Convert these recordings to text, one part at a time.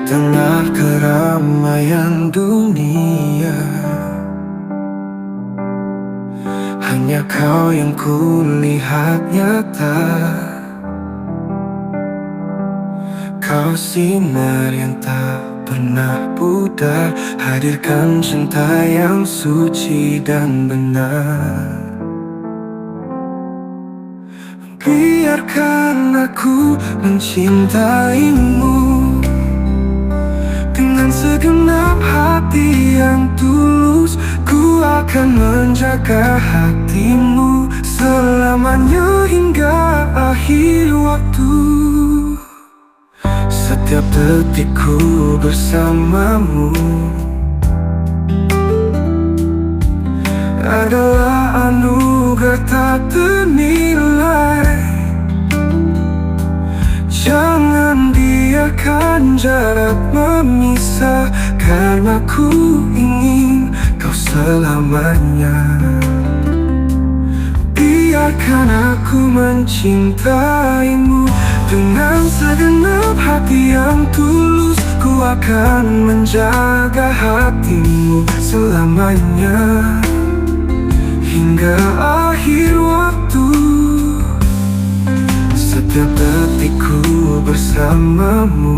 tengah keramaian dunia, hanya kau yang kulihat nyata. Kau sinar yang tak pernah pudar, hadirkan cinta yang suci dan benar. Biarkan aku mencintaimu dengan segenap hati yang tulus. Ku akan menjaga hatimu selamanya hingga akhir waktu. Setiap detikku bersamamu adalah anugerah tak ternilai. Jangan biarkan jarak memisah, karena ku ingin kau selamanya. Biarkan aku mencintaimu dengan segenap hati yang tulus. Ku akan menjaga hatimu selamanya hingga akhir waktu. Setiap detikku bersamamu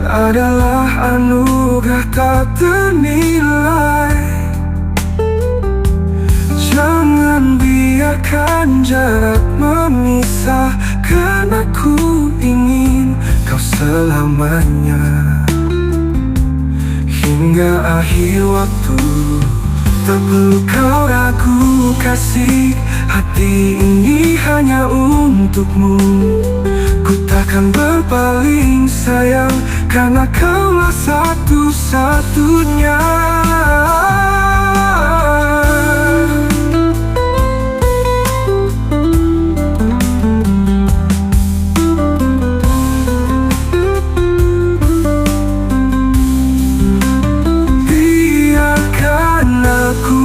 adalah anugerah tak ternilai. Jangan biarkan jarak memisah, karena ku ingin kau selamanya hingga akhir waktu. Tak perlu kau ragu kasih, hati ini hanya untukmu. Ku takkan berpaling sayang, karena kaulah satu-satunya.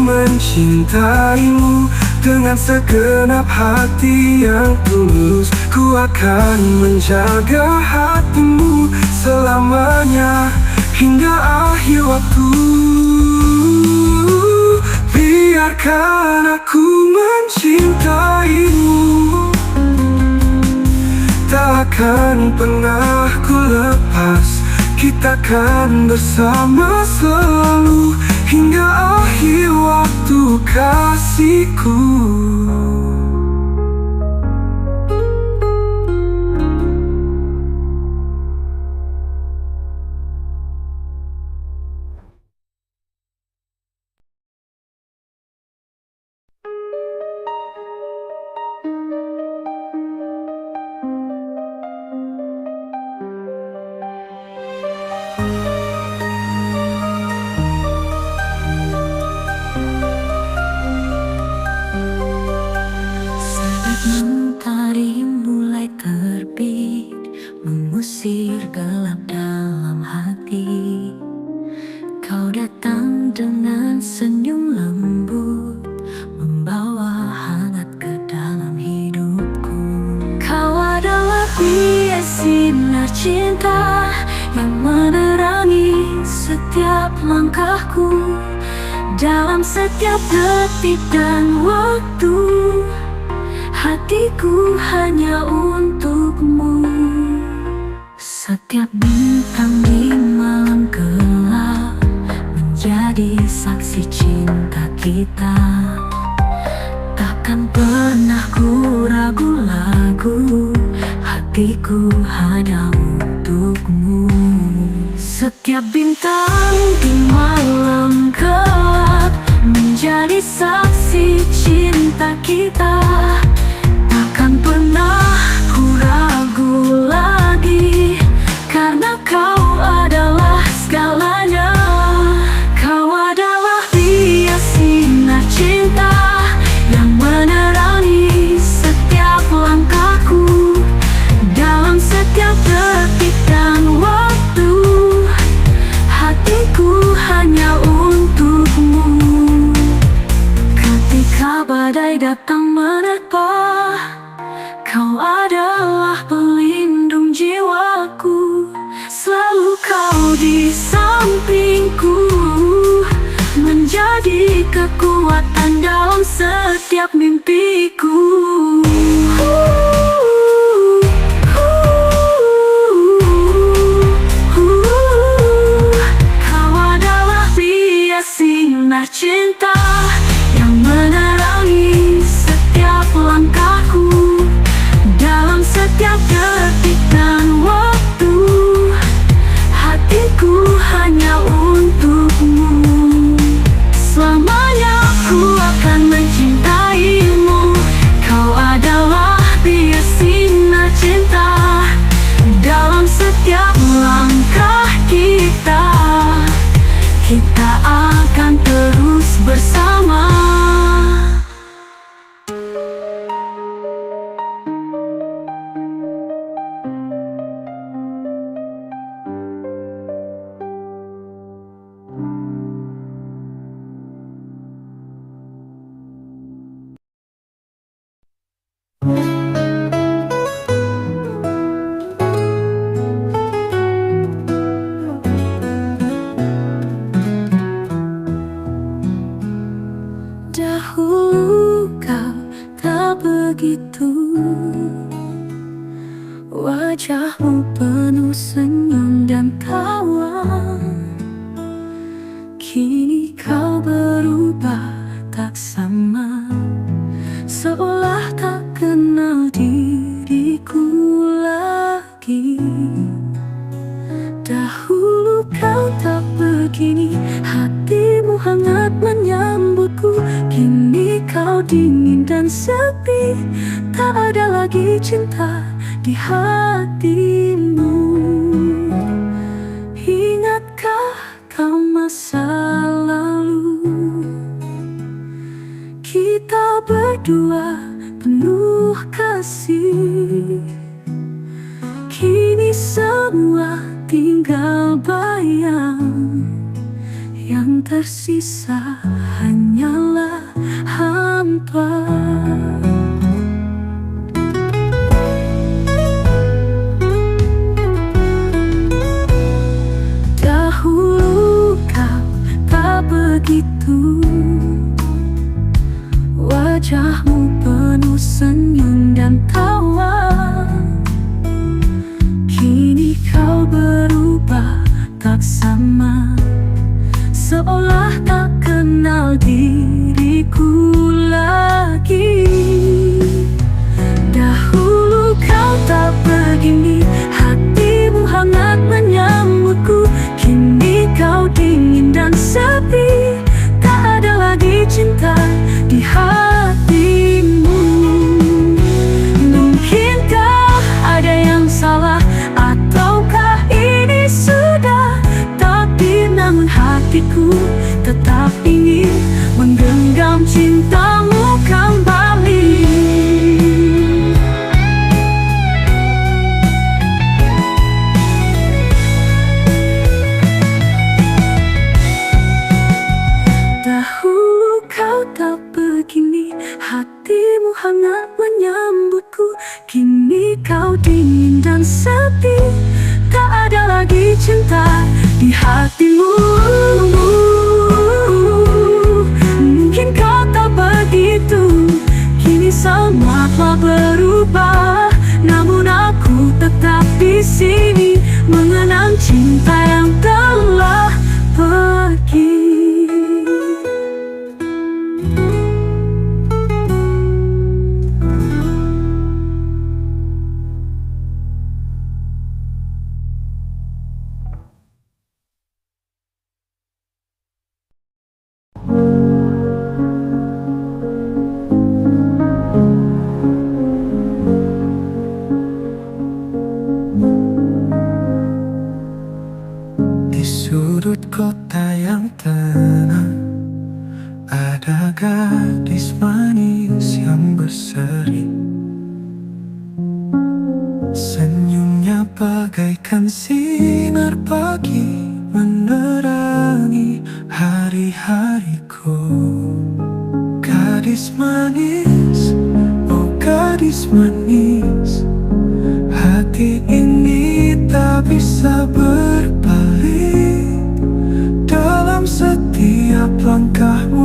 Mencintaimu dengan segenap hati yang tulus. Ku akan menjaga hatimu selamanya hingga akhir waktu. Biarkan aku mencintaimu, tak akan pernah ku lepas. Kita kan bersama selalu hingga akhir waktu, kasihku. Mentari mulai terbit, mengusir gelap dalam hati. Kau datang dengan senyum lembut, membawa hangat ke dalam hidupku. Kau adalah bias sinar cinta yang menerangi setiap langkahku. Dalam setiap detik dan waktu, hatiku hanya untukmu. Setiap bintang di malam gelap menjadi saksi cinta kita. Takkan pernah ku ragu, hatiku hanya untukmu. Setiap bintang di malam gelap menjadi saksi cinta kita. Takkan pernah ku ragu lagi, karena kau adalah segalanya. Kau adalah bias sinar cinta yang menerangi setiap langkahku. Dalam setiap detik dan waktu, hatiku hanya untukmu. Ketika badai datang menerpa, kau adalah pelindung jadi kekuatan dalam setiap mimpiku. Kau adalah dia sinar cinta yang menerangi setiap langkahku. Dalam setiap detik dan waktu, hatiku hanya untukmu. Selamanya ku akan mencintaimu. Kau adalah dia sinar cinta dalam setiap langkah kita. Kita akan terus bersama. Dahulu kau tak begitu, wajahmu penuh senyum dan tawa. Kini kau berubah tak sama, seolah tak kenal diriku lagi. Dahulu kau tak begini, hatimu hangat menyambutku. Kini kau dingin dan sepi, tak ada lagi cinta di hatimu. Ingatkah kau masa lalu, kita berdua penuh kasih. Kini semua tinggal bayang, yang tersisa hanyalah hampa. Dahulu kau tak begitu, wajahmu penuh senyum dan tawa. Kini kau berubah tak sama, seolah tak kenal diriku lagi. Dahulu kau tak begini, hatimu hangat menyambutku. Kini kau dingin dan sepi, tak ada lagi cinta di hatimu. Mungkinkah ada yang salah, ataukah ini sudah takdir? Namun hatiku tetap ingin menggenggam cintamu kembali. Dahulu kau tak begini, hatimu hangat menyambutku. Kini kau dingin dan sepi, tak ada lagi cinta di hatimu. Mungkin kau tak begitu, kini semua telah berubah. Namun aku tetap di sini mengenang cinta yang telah pergi. Sudut kota yang tenang, ada gadis manis yang berseri. Senyumnya bagaikan sinar pagi, menerangi hari-hariku. Gadis manis, oh gadis manis, hati ini tak bisa berbalik. Dalam setiap langkahmu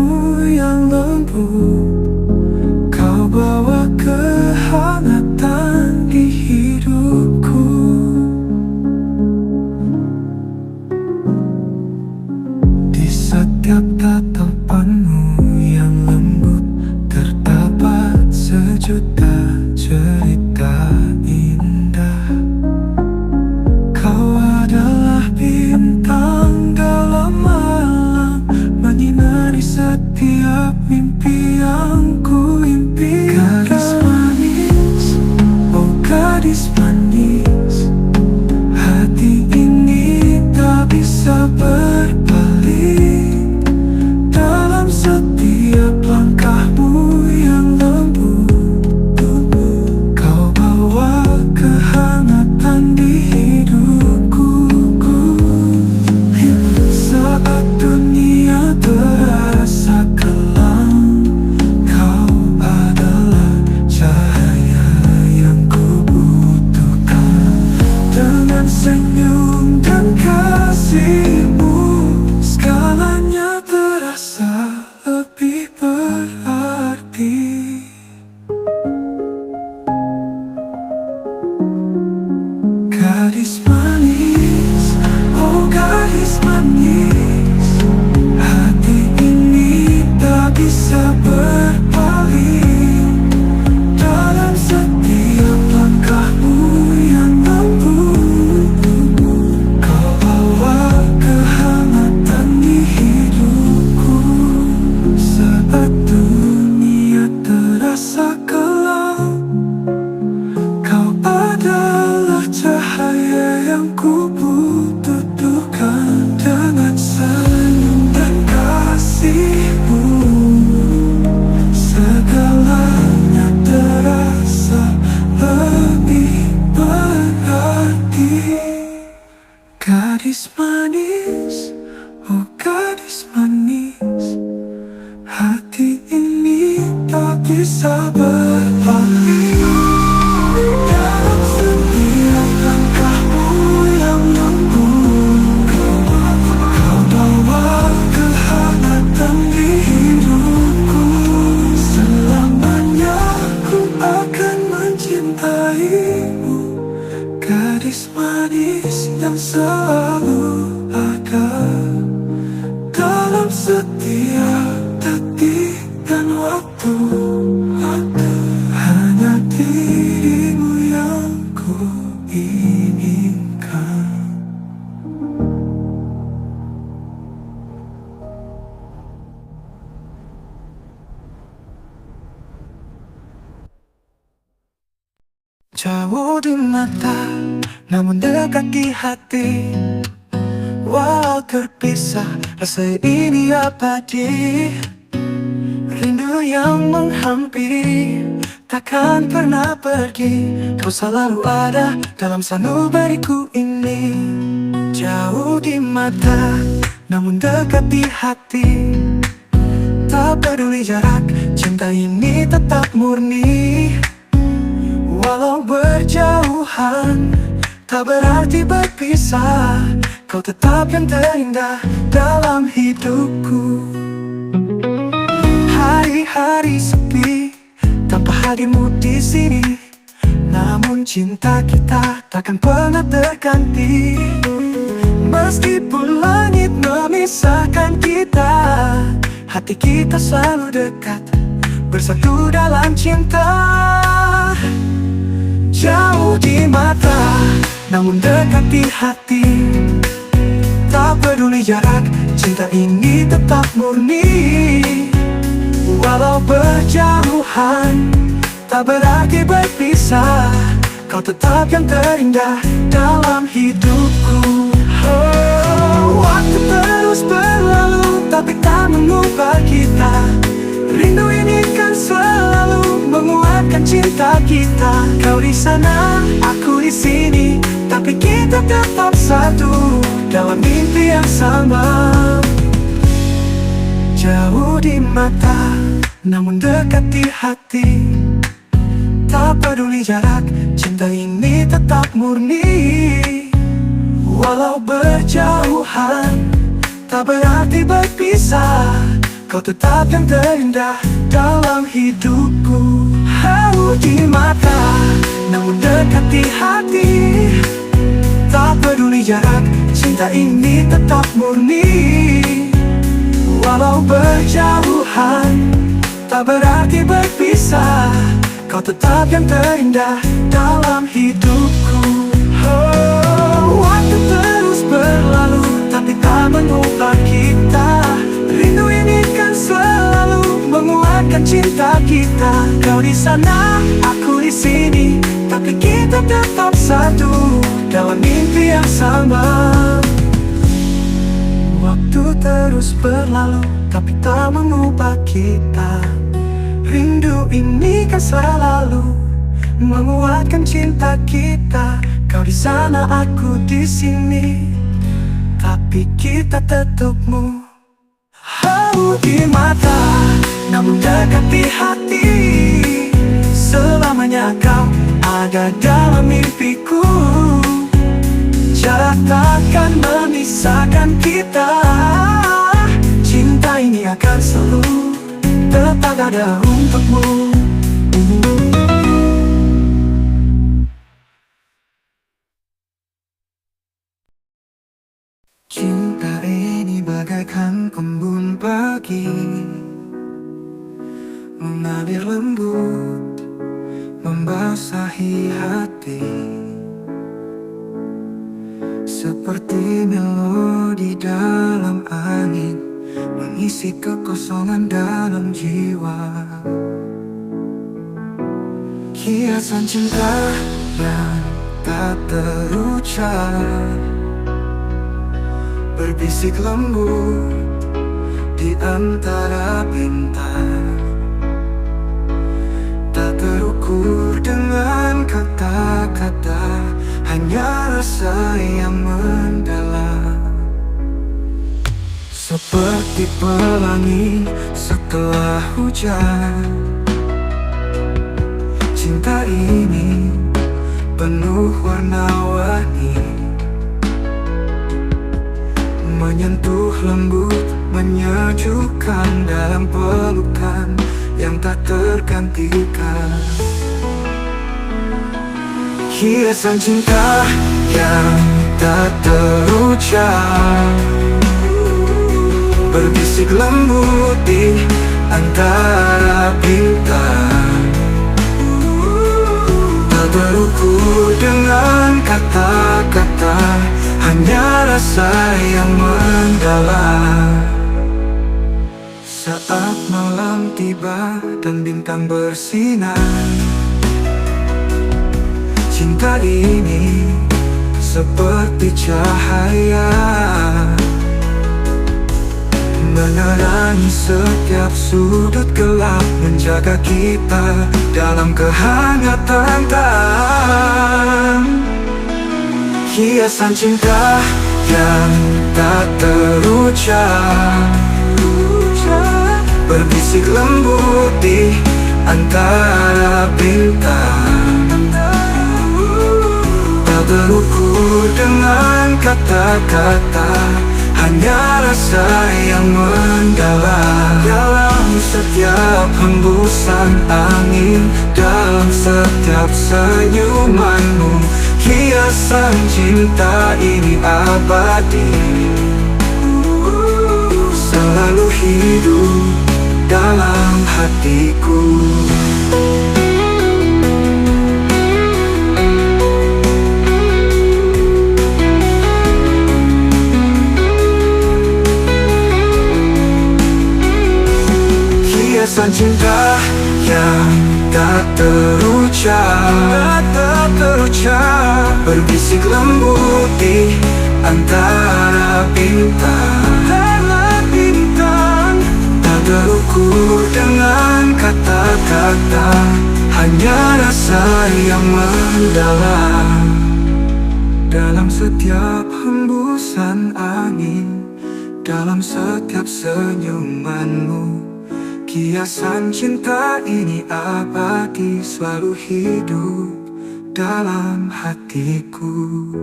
dengan senyum dan kasihmu, segalanya terasa lebih berarti. Gadis manis, oh gadis manis, hati ini tak bisa berpaling. Dalam setiap langkahmu yang lembut, kau bawa kehangatan di hidupku. Saat dunia terasa gelap, kau adalah cahaya yang ku butuhkan. Dengan senyum dan kasihmu, segalanya terasa lebih berarti. Gadis manis, oh gadis manis, hati ini tak bisa berpaling. Dalam setiap langkahmu yang lembut, kau bawa kehangatan di hidupku. Selamanya ku akan mencintaimu, gadis manis yang selalu ada dalam setiap detik dan waktu. Hanya dirimu yang ku inginkan. Jauh di mata, namun dekat di hati. Walau terpisah, rasa ini abadi. Rindu yang menghampiri, takkan pernah pergi. Kau selalu ada dalam sanubariku ini. Jauh di mata, namun dekat di hati. Tak peduli jarak, cinta ini tetap murni. Walau berjauhan, tak berarti berpisah. Kau tetap yang terindah dalam hidupku. Hari-hari sepi tanpa hadirmu di sini, namun cinta kita takkan pernah terganti. Meskipun langit memisahkan kita, hati kita selalu dekat, bersatu dalam cinta. Jauh di mata, namun dekat di hati. Tak peduli jarak, cinta ini tetap murni. Walau berjauhan, tak berarti berpisah. Kau tetap yang terindah dalam hidupku. Oh, waktu terus berlalu, tapi tak mengubah kita. Rindu ini kan selalu menguatkan cinta kita. Kau di sana, aku di sini, tapi kita tetap satu dalam mimpi yang sama. Jauh di mata, namun dekat di hati. Tak peduli jarak, cinta ini tetap murni. Walau berjauhan, tak berarti berpisah. Kau tetap yang terindah dalam hidupku. Jauh di mata, namun dekat di hati. Tak peduli jarak, cinta ini tetap murni. Walau berjauhan, tak berarti berpisah. Kau tetap yang terindah dalam hidupku. Oh, waktu terus berlalu, tapi tak mengubah kita. Rindu ini kan selalu menguatkan cinta kita. Kau di sana, aku di sini, tapi kita tetap satu dalam mimpi yang sama. Waktu terus berlalu, tapi tak mengubah kita. Rindu ini kan selalu menguatkan cinta kita. Kau di sana, aku di sini, tapi kita tetapmu. Jauh di mata, namun dekat di hati. Selamanya kau ada dalam mimpiku. takkan memisahkan kita. Cinta ini akan selalu tetap ada untukmu. Cinta ini bagaikan embun pagi, mengalir lembut, membasahi hati, seperti melodi dalam angin, mengisi kekosongan dalam jiwa. Hiasan cinta yang tak terucap, berbisik lembut di antara bintang, tak terukur dengan kata-kata, hanya rasa yang mendalam. Seperti pelangi setelah hujan, cinta ini penuh warna-warni, menyentuh lembut, menyejukkan dalam pelukan yang tak tergantikan. Hiasan cinta yang tak terucap, berbisik lembut di antara bintang, tak terukur dengan kata-kata, hanya rasa yang mendalam. Saat malam tiba dan bintang bersinar, cinta ini seperti cahaya, menerangi setiap sudut gelap, menjaga kita dalam kehangatan tak. Hiasan cinta yang tak terucap, berbisik lembut di antara bintang, tak terukur dengan kata-kata, hanya rasa yang mendalam. Dalam setiap hembusan angin, dalam setiap senyumanmu, hiasan cinta ini abadi, selalu hidup dalam hatiku. Hiasan cinta yang tak terucap, berbisik lembut di antara bintang, tak terukur dengan kata-kata, hanya rasa yang mendalam. Dalam setiap hembusan angin, dalam setiap senyumanmu, hiasan cinta ini abadi, selalu hidup dalam hatiku.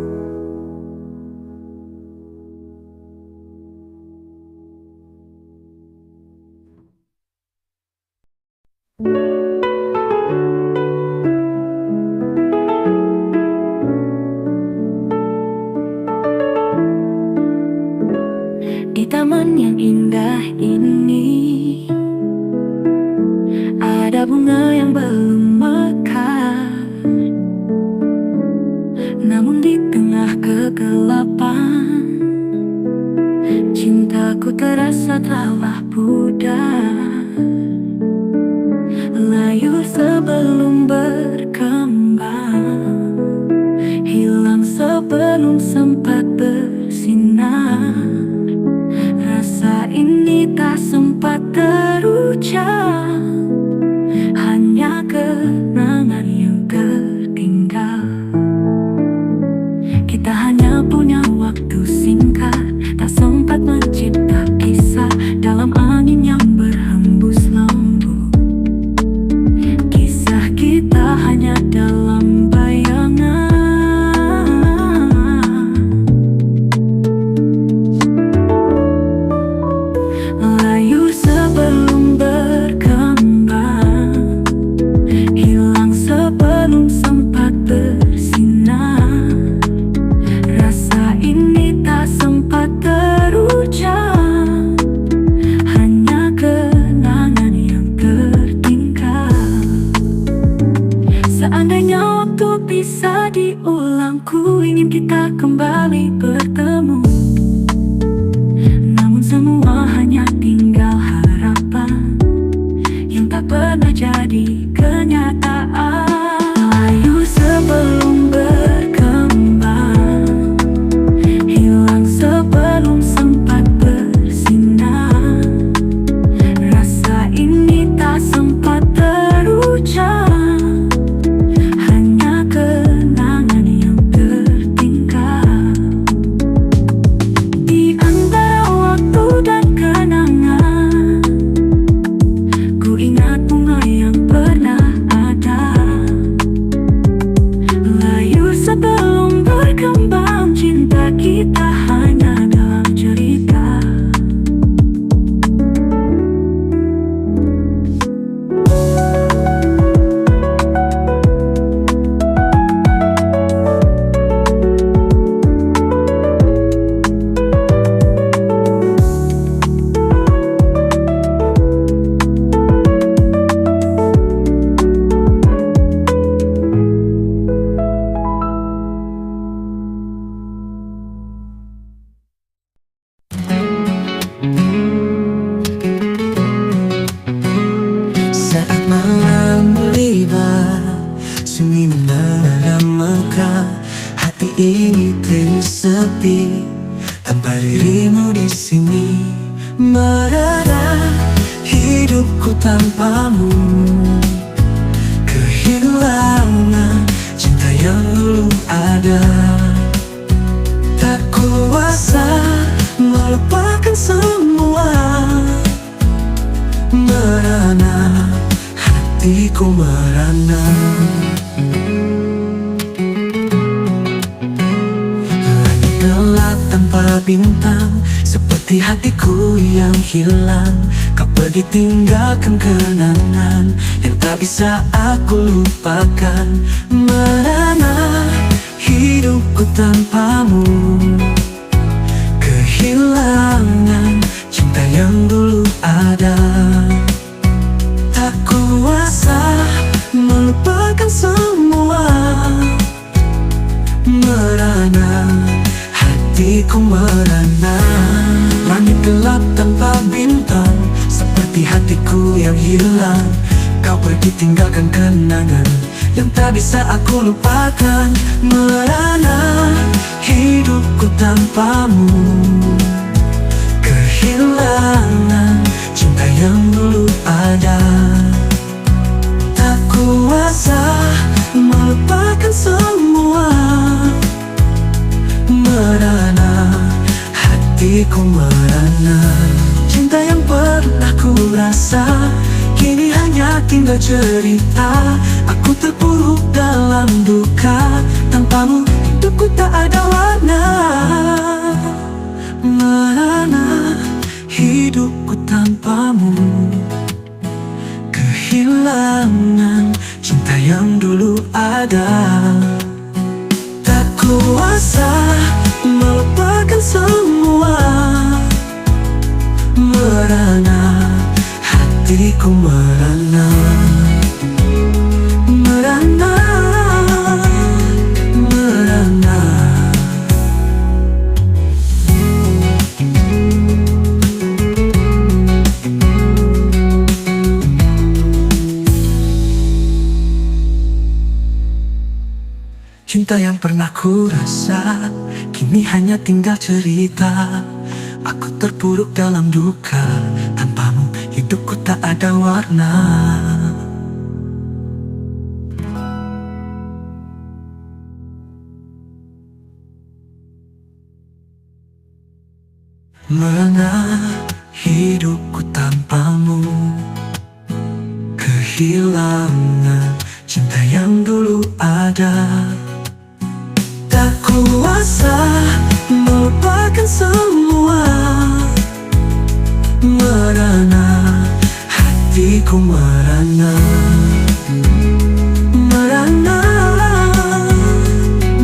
Di taman yang indah ini ada bunga yang belum mekar, namun di tengah kegelapan, cintaku terasa telah pudar, layu sebelum berkembang, hilang sebelum sempat bersinar. Rasa ini tak sempat terucap, hanya kenangan yang tertinggal. Kita hanya punya waktu singkat, tak sempat mencipta kisah dalam angin yang berhembus lembut. Kisah kita hanya dalam bayangan, kita kembali bertemu. Namun semua hanya tinggal harapan yang tak pernah jadi kenyataan. Layu sebelum berkembang, hilang sebelum sempat bersinar. Rasa ini tak sempat terucap, hanya kenangan yang tertinggal. Di antara waktu dan kenangan, ku ingat bunga yang pernah ada. Layu sebelum berkembang, cinta kita hanya dalam cerita. Saat malam tiba, sunyi menara mekah, hati ini terus sepi tanpa dirimu di sini. Merana hidupku tanpamu, kehilangan cinta yang dulu ada. Tak kuasa melupakan semua. Merana, hatiku merana. Langit gelap tanpa bintang, seperti hatiku yang hilang. Kau pergi tinggalkan kenangan yang tak bisa aku lupakan. Merana, hidupku tanpamu, kehilangan cinta yang dulu ada. Tak kuasa melupakan semua. Merana, hatiku merana. Langit gelap tanpa bintang, seperti hatiku yang hilang. Kau pergi tinggalkan kenangan yang tak bisa aku lupakan. Merana, hidupku tanpamu, kehilangan cinta yang dulu ada. Tak kuasa melupakan semua. Merana, hatiku merana. Cinta yang pernah ku rasa kini hanya tinggal cerita. Aku terpuruk dalam duka, tanpamu hidupku tak ada warna. Merana, hidupku tanpamu, kehilangan cinta yang dulu ada. Tak kuasa melupakan semua. Merana, hatiku merana. Merana, merana. Cinta yang pernah ku rasa kini hanya tinggal cerita. Aku terpuruk dalam duka, tanpamu hidupku tak ada warna. Merana, hidupku tanpamu, kehilangan cinta yang dulu ada. Tak kuasa melupakan semua. Merana, hatiku merana. Merana,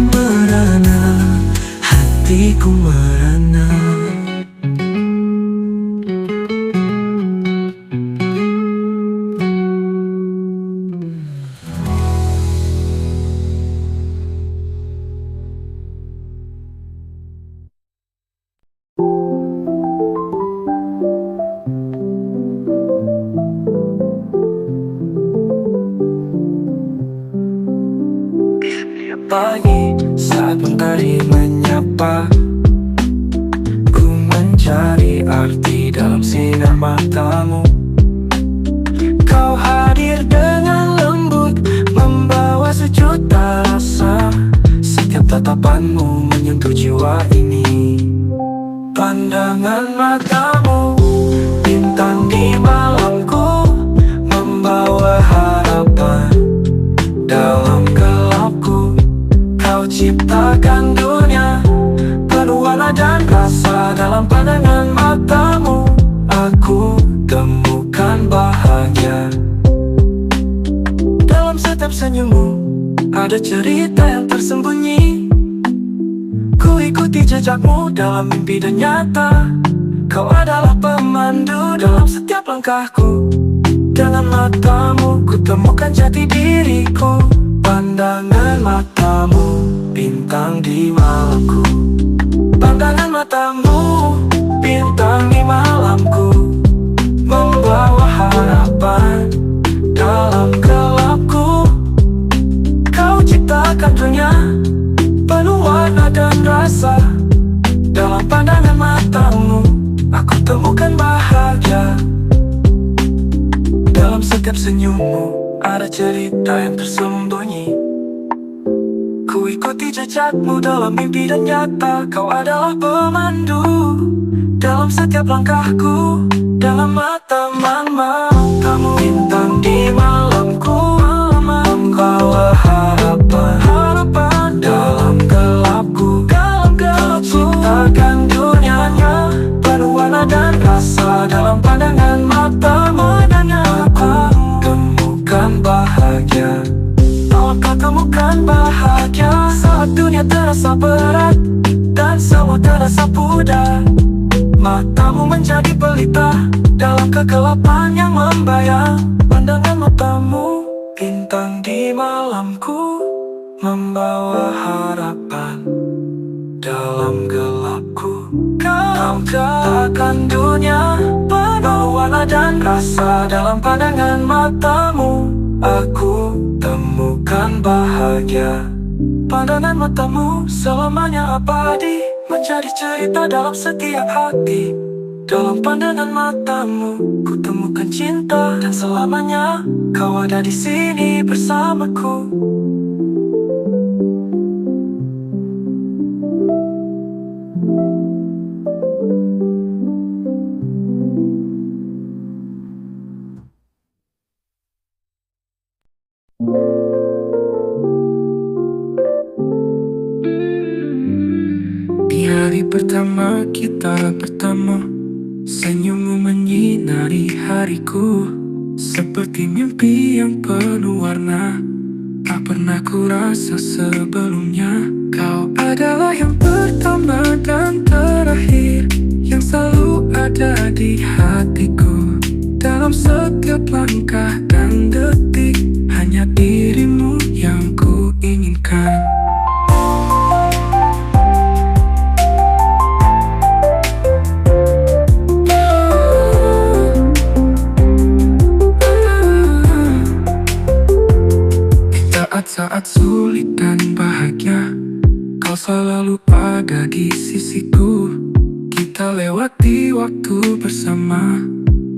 merana, hatiku merana. berlari menyapa. Ku mencari arti dalam sinar matamu. Kau hadir dengan lembut, membawa sejuta rasa. Setiap tatapanmu menyentuh jiwa ini. Pandangan matamu, bintang di malamku, membawa harapan dalam gelapku. Kau ciptakan dunia penuh warna dan rasa. Dalam pandangan matamu aku temukan bahagia. Dalam setiap senyummu ada cerita yang tersembunyi. Ku ikuti jejakmu dalam mimpi dan nyata. Kau adalah pemandu dalam setiap langkahku. Dengan matamu ku temukan jati diriku. Pandangan matamu, bintang di malamku. Pandangan matamu, bintang di malamku, membawa harapan dalam gelapku. Kau ciptakan dunia penuh warna dan rasa. Dalam pandangan matamu aku temukan bahagia. Dalam setiap senyummu ada cerita yang tersembunyi. Ku ikuti jejakmu dalam mimpi dan nyata. Kau adalah pemandu dalam setiap langkahku. Dalam matamu, bintang di malamku, membawa harapan dalam gelapku. Kau ciptakan dunianya penuh warna dan rasa. Dalam pandangan matamu aku temukan bahagia. Kau temukan bahagia saat dunia terasa berat dan semua terasa pudar. Matamu menjadi pelita dalam kegelapan yang membayang. Pandangan matamu, bintang di malamku, membawa harapan dalam gelapku. Kau ciptakan dunia penuh warna dan rasa. Dalam pandangan matamu aku temukan bahagia. Pandangan matamu selamanya abadi, menjadi cerita dalam setiap hati. Dalam pandangan matamu ku temukan cinta, dan selamanya kau ada di sini bersamaku. Di hari pertama kita bertemu, senyummu menyinari hariku. Seperti mimpi yang penuh warna, tak pernah ku rasa sebelumnya. Kau adalah yang pertama dan terakhir, yang selalu ada di hatiku. Dalam setiap langkah dan detik, hanya dirimu yang ku inginkan. Saat sulit dan bahagia, kau selalu ada di sisiku. Kita lewati waktu bersama,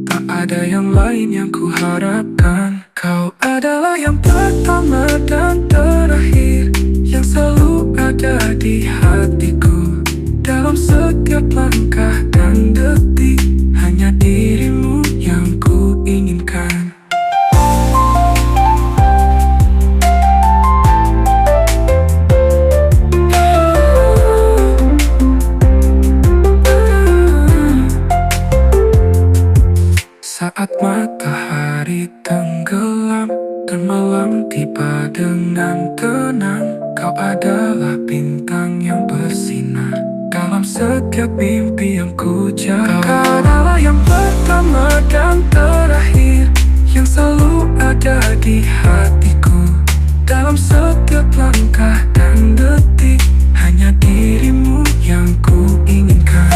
tak ada yang lain yang ku harapkan. Kau adalah yang pertama dan terakhir, yang selalu ada di hatiku. Dalam setiap langkah dan detik, hanya dirimu yang ku inginkan. Saat matahari tenggelam dan malam tiba dengan tenang, kau adalah bintang yang bersinar dalam setiap mimpi yang ku jaga. Kau adalah yang pertama dan terakhir, yang selalu ada di hatiku. Dalam setiap langkah dan detik, hanya dirimu yang ku inginkan.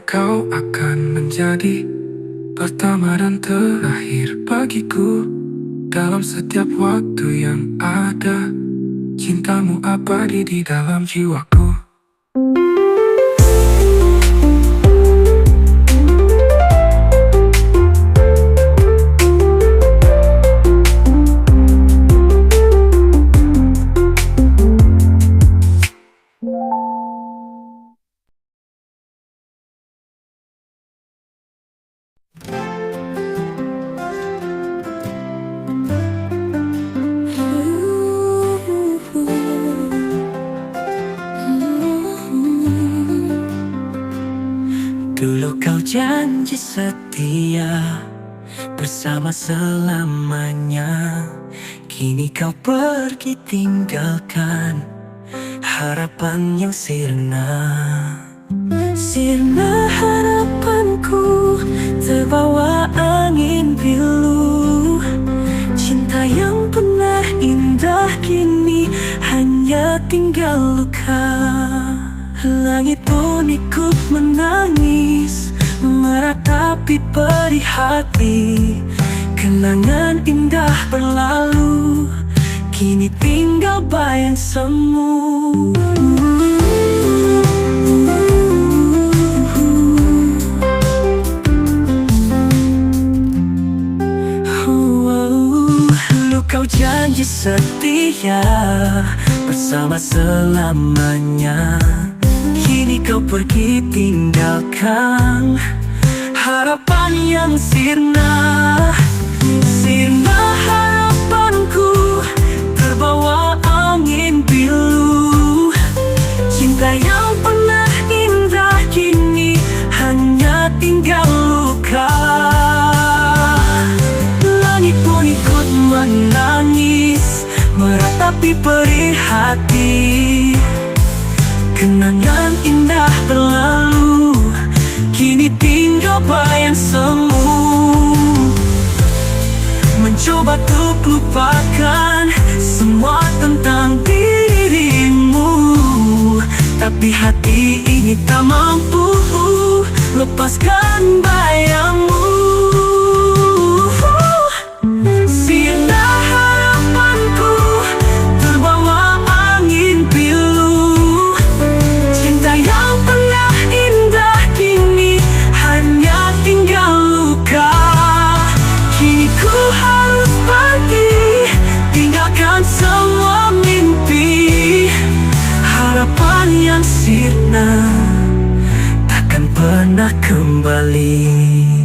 kau akan menjadi pertama dan terakhir bagiku. Dalam setiap waktu yang ada, cintamu abadi di dalam jiwaku. Dulu kau janji setia bersama selamanya. Kini kau pergi tinggalkan harapan yang sirna. Sirna harapanku terbawa angin pilu. Cinta yang pernah indah kini hanya tinggal luka. Langit pun ikut menangis, meratapi perih hati. Kenangan indah berlalu, kini tinggal bayang semu. Lu kau janji setia bersama selamanya. Kini kau pergi tinggalkan harapan yang sirna. Sirna harapanku terbawa angin pilu. Cinta yang pernah indah kini hanya tinggal luka. Langit pun ikut menangis, meratapi perih hati. Kenangan indah berlalu, kini tinggal bayang semu. Mencoba untuk lupakan semua tentang dirimu, tapi hati ini tak mampu lepaskan bayangmu. Sirna harapanku terbawa angin pilu. Cinta yang pernah indah kini hanya tinggal luka. Kini ku harus pergi, tinggalkan semua mimpi. Harapan yang sirna takkan pernah kembali.